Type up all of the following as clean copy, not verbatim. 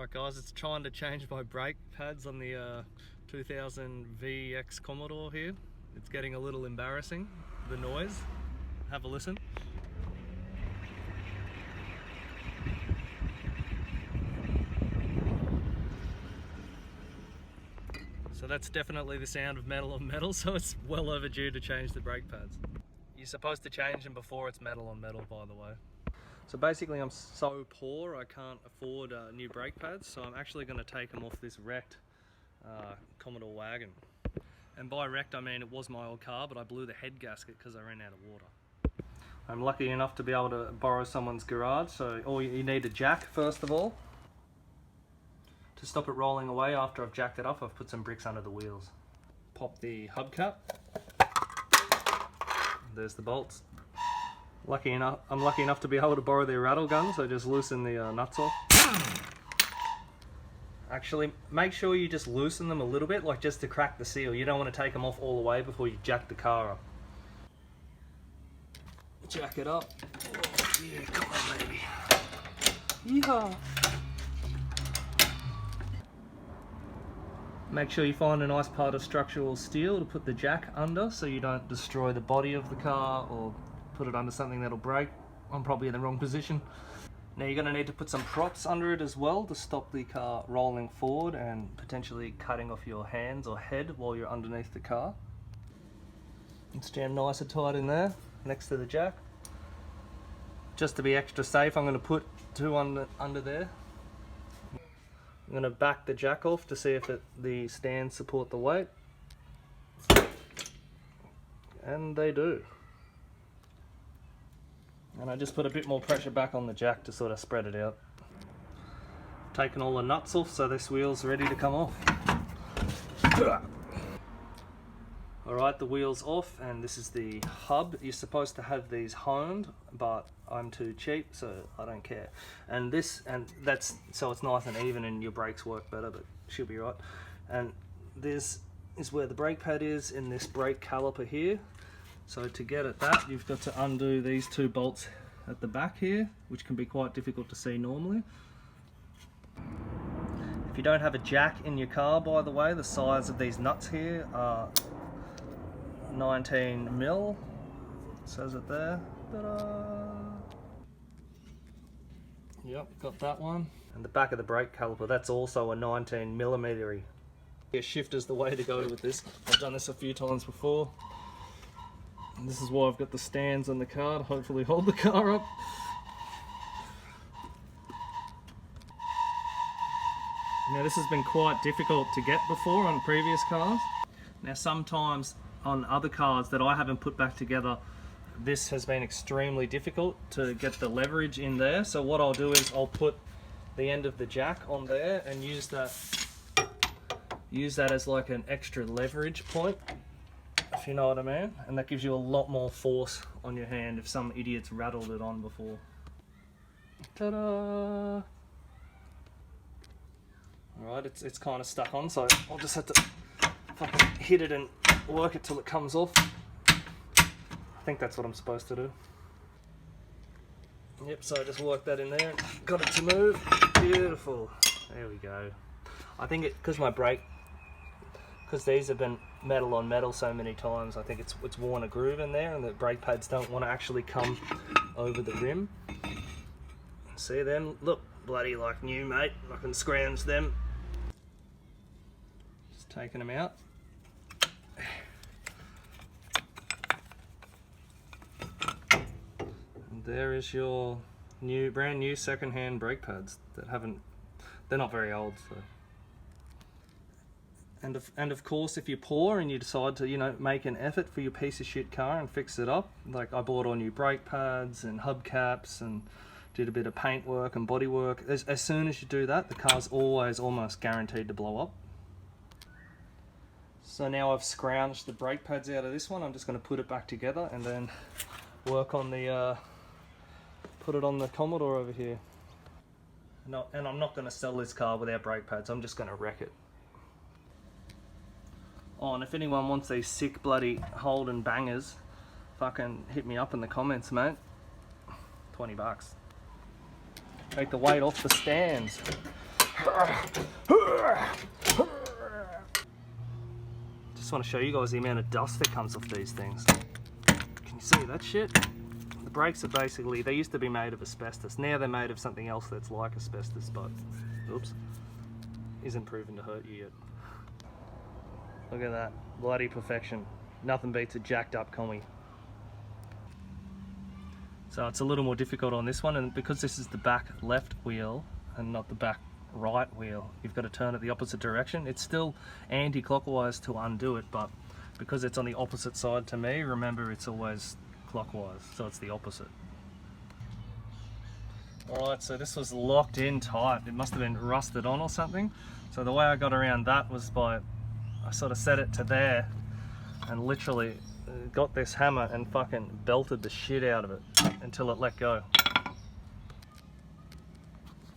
Alright guys, it's trying to change my brake pads on the 2000 VX Commodore here. It's getting a little embarrassing, the noise. Have a listen. So that's definitely the sound of metal on metal, so it's well overdue to change the brake pads. You're supposed to change them before it's metal on metal, by the way. So basically I'm so poor I can't afford new brake pads, so I'm actually going to take them off this wrecked Commodore wagon. And by wrecked I mean it was my old car, but I blew the head gasket because I ran out of water. I'm lucky enough to be able to borrow someone's garage, so you need a jack first of all. To stop it rolling away after I've jacked it off, I've put some bricks under the wheels. Pop the hubcap. There's the bolts. I'm lucky enough to be able to borrow their rattle gun, so just loosen the nuts off. Actually, make sure you just loosen them a little bit, like just to crack the seal. You don't want to take them off all the way before you jack the car up. Jack it up. Oh, yeah, come on, baby. Yeehaw. Make sure you find a nice part of structural steel to put the jack under so you don't destroy the body of the car or put it under something that'll break. I'm probably in the wrong position. Now you're going to need to put some props under it as well to stop the car rolling forward and potentially cutting off your hands or head while you're underneath the car. It's jammed nice and tight in there next to the jack. Just to be extra safe, I'm going to put two under there. I'm going to back the jack off to see if the stands support the weight. And they do. And I just put a bit more pressure back on the jack to sort of spread it out. Taken all the nuts off so this wheel's ready to come off. Alright, the wheel's off and this is the hub. You're supposed to have these honed, but I'm too cheap, so I don't care. And that's so it's nice and even and your brakes work better, but should be right. And this is where the brake pad is in this brake caliper here. So to get at that, you've got to undo these two bolts at the back here, which can be quite difficult to see normally. If you don't have a jack in your car, by the way, the size of these nuts here are 19 mil. It says it there. Ta-da! Yep, got that one. And the back of the brake caliper, that's also a 19 millimeter. Yeah, shifter's the way to go with this. I've done this a few times before. And this is why I've got the stands on the car to hopefully hold the car up. Now this has been quite difficult to get before on previous cars. Now sometimes on other cars that I haven't put back together, this has been extremely difficult to get the leverage in there. So what I'll do is I'll put the end of the jack on there and use that as like an extra leverage point, if you know what I mean. And that gives you a lot more force on your hand if some idiot's rattled it on before. Ta-da! Alright, it's kind of stuck on, so I'll just have to fucking hit it and work it till it comes off. I think that's what I'm supposed to do. Yep, so I just worked that in there and got it to move. Beautiful. There we go. I think because these have been metal on metal so many times, I think it's worn a groove in there and the brake pads don't want to actually come over the rim. See them? Look, bloody like new, mate. I can scrounge them. Just taking them out. There is your brand new second-hand brake pads they're not very old. So. And of course, if you're poor and you decide to, make an effort for your piece of shit car and fix it up, like I bought all new brake pads and hubcaps and did a bit of paint work and body work. As soon as you do that, the car's always almost guaranteed to blow up. So now I've scrounged the brake pads out of this one, I'm just going to put it back together and then work on the put it on the Commodore over here. And I'm not going to sell this car without brake pads, I'm just going to wreck it. Oh, and if anyone wants these sick bloody Holden bangers, fucking hit me up in the comments, mate. $20. Take the weight off the stands. Just want to show you guys the amount of dust that comes off these things. Can you see that shit? The brakes are basically, they used to be made of asbestos. Now they're made of something else that's like asbestos, but oops, isn't proven to hurt you yet. Look at that, bloody perfection. Nothing beats a jacked up Commie. So it's a little more difficult on this one, and because this is the back left wheel and not the back right wheel, you've got to turn it the opposite direction. It's still anti-clockwise to undo it, but because it's on the opposite side to me, remember it's always clockwise, so it's the opposite. Alright, so this was locked in tight. It must have been rusted on or something. So the way I got around that was by, I sort of set it to there and literally got this hammer and fucking belted the shit out of it until it let go.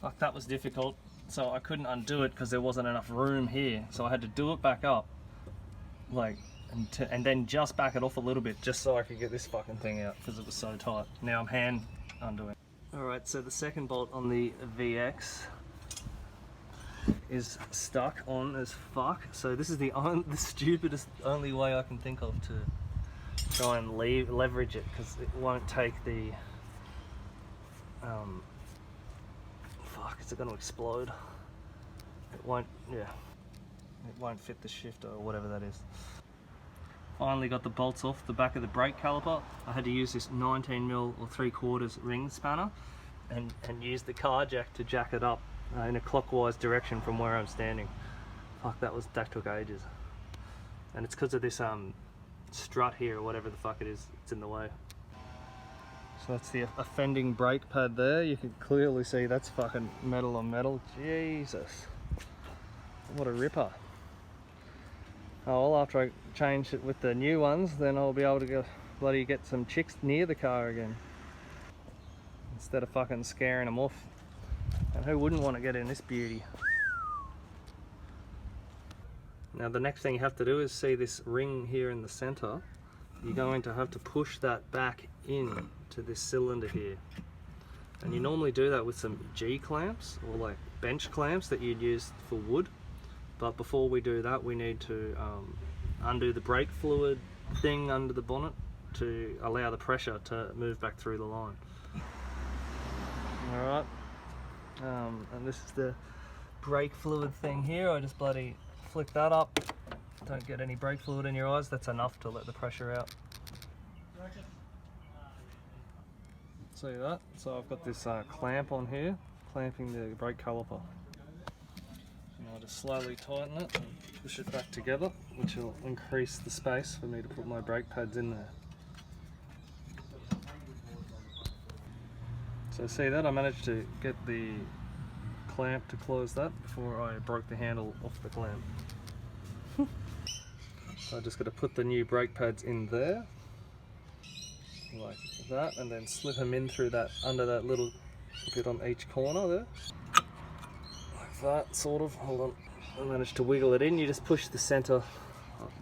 Fuck, that was difficult. So I couldn't undo it because there wasn't enough room here. So I had to do it back up, like, and then just back it off a little bit just so I could get this fucking thing out because it was so tight. Now I'm hand undoing. Alright, so the second bolt on the VX is stuck on as fuck. So this is the stupidest only way I can think of to try and leverage it, because it won't take the fuck, is it going to explode? It won't, yeah, it won't fit the shifter or whatever that is. Finally got the bolts off the back of the brake caliper. I had to use this 19mm or 3/4 ring spanner and use the car jack to jack it up in a clockwise direction from where I'm standing. Fuck, that took ages. And it's because of this strut here or whatever the fuck it is, it's in the way. So that's the offending brake pad there. You can clearly see that's fucking metal on metal. Jesus, what a ripper. Oh well, after I change it with the new ones, then I'll be able to bloody get some chicks near the car again, instead of fucking scaring them off. And who wouldn't want to get in this beauty? Now the next thing you have to do is see this ring here in the center. You're going to have to push that back in to this cylinder here. And you normally do that with some G clamps or like bench clamps that you'd use for wood. But before we do that, we need to undo the brake fluid thing under the bonnet to allow the pressure to move back through the line. Alright, and this is the brake fluid thing here. I just bloody flick that up. Don't get any brake fluid in your eyes, that's enough to let the pressure out. See that? So I've got this clamp on here, clamping the brake caliper. And I'll just slowly tighten it and push it back together, which will increase the space for me to put my brake pads in there. So see that? I managed to get the clamp to close that before I broke the handle off the clamp. So I just got to put the new brake pads in there, like that, and then slip them in through that, under that little bit on each corner there. Like that, sort of. Hold on. I managed to wiggle it in. You just push the center.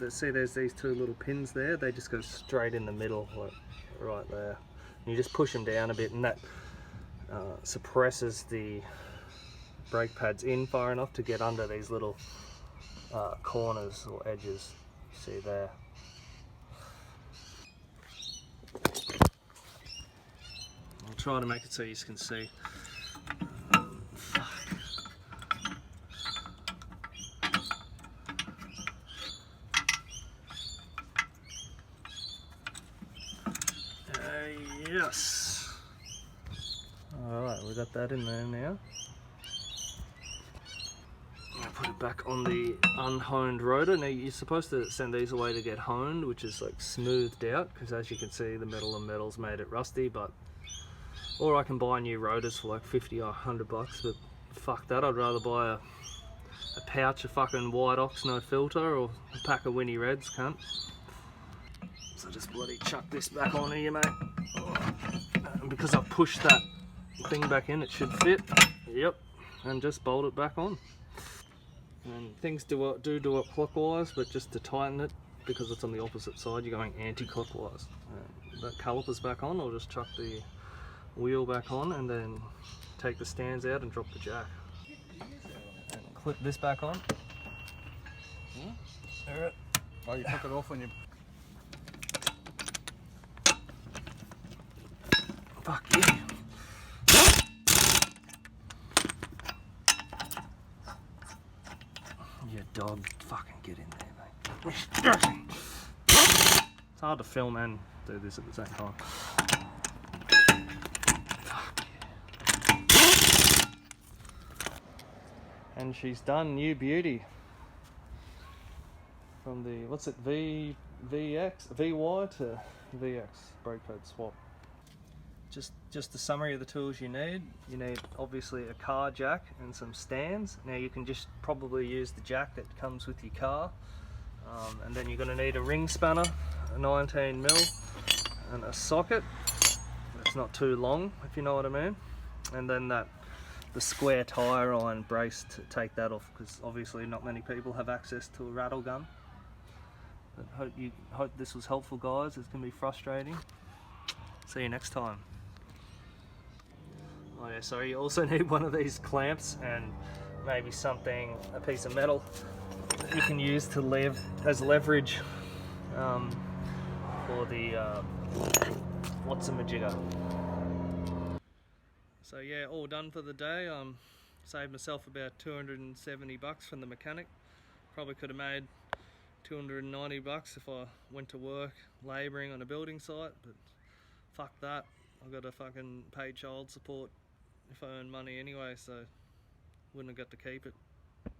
See, there's these two little pins there. They just go straight in the middle, like right there. And you just push them down a bit, and that suppresses the brake pads in far enough to get under these little corners or edges you see there. I'll try to make it so you can see. Yes. Alright, we got that in there now. I'll put it back on the unhoned rotor. Now you're supposed to send these away to get honed, which is like smoothed out, because as you can see the metal on metal's made it rusty. But or I can buy new rotors for like 50 or 100 bucks, but fuck that, I'd rather buy a pouch of fucking white ox no filter or a pack of Winnie Reds, cunt. So just bloody chuck this back on here, mate. And because I've pushed that thing back in, it should fit. Yep, and just bolt it back on. And things do it clockwise, but just to tighten it, because it's on the opposite side, you're going anti-clockwise. That caliper's back on. I'll just chuck the wheel back on and then take the stands out and drop the jack. put this back on. Alright. Oh, you took it off when you... Fuck yeah. You dog, fucking get in there, mate. It's hard to film and do this at the same time. Fuck yeah. And she's done, new beauty. From the, what's it, VY to VX brake pad swap. Just the summary of the tools you need. You need obviously a car jack and some stands. Now you can just probably use the jack that comes with your car. And then you're going to need a ring spanner, a 19mm, and a socket. It's not too long, if you know what I mean. And then the square tire iron brace to take that off, because obviously not many people have access to a rattle gun. But hope this was helpful, guys. It's going to be frustrating. See you next time. Oh yeah, sorry, you also need one of these clamps and maybe something, a piece of metal that you can use to as leverage for the what's-a-majigger. So yeah, all done for the day. Saved myself about 270 bucks from the mechanic. Probably could have made 290 bucks if I went to work labouring on a building site, but fuck that. I've got to fucking pay child support if I earn money anyway, so wouldn't have got to keep it.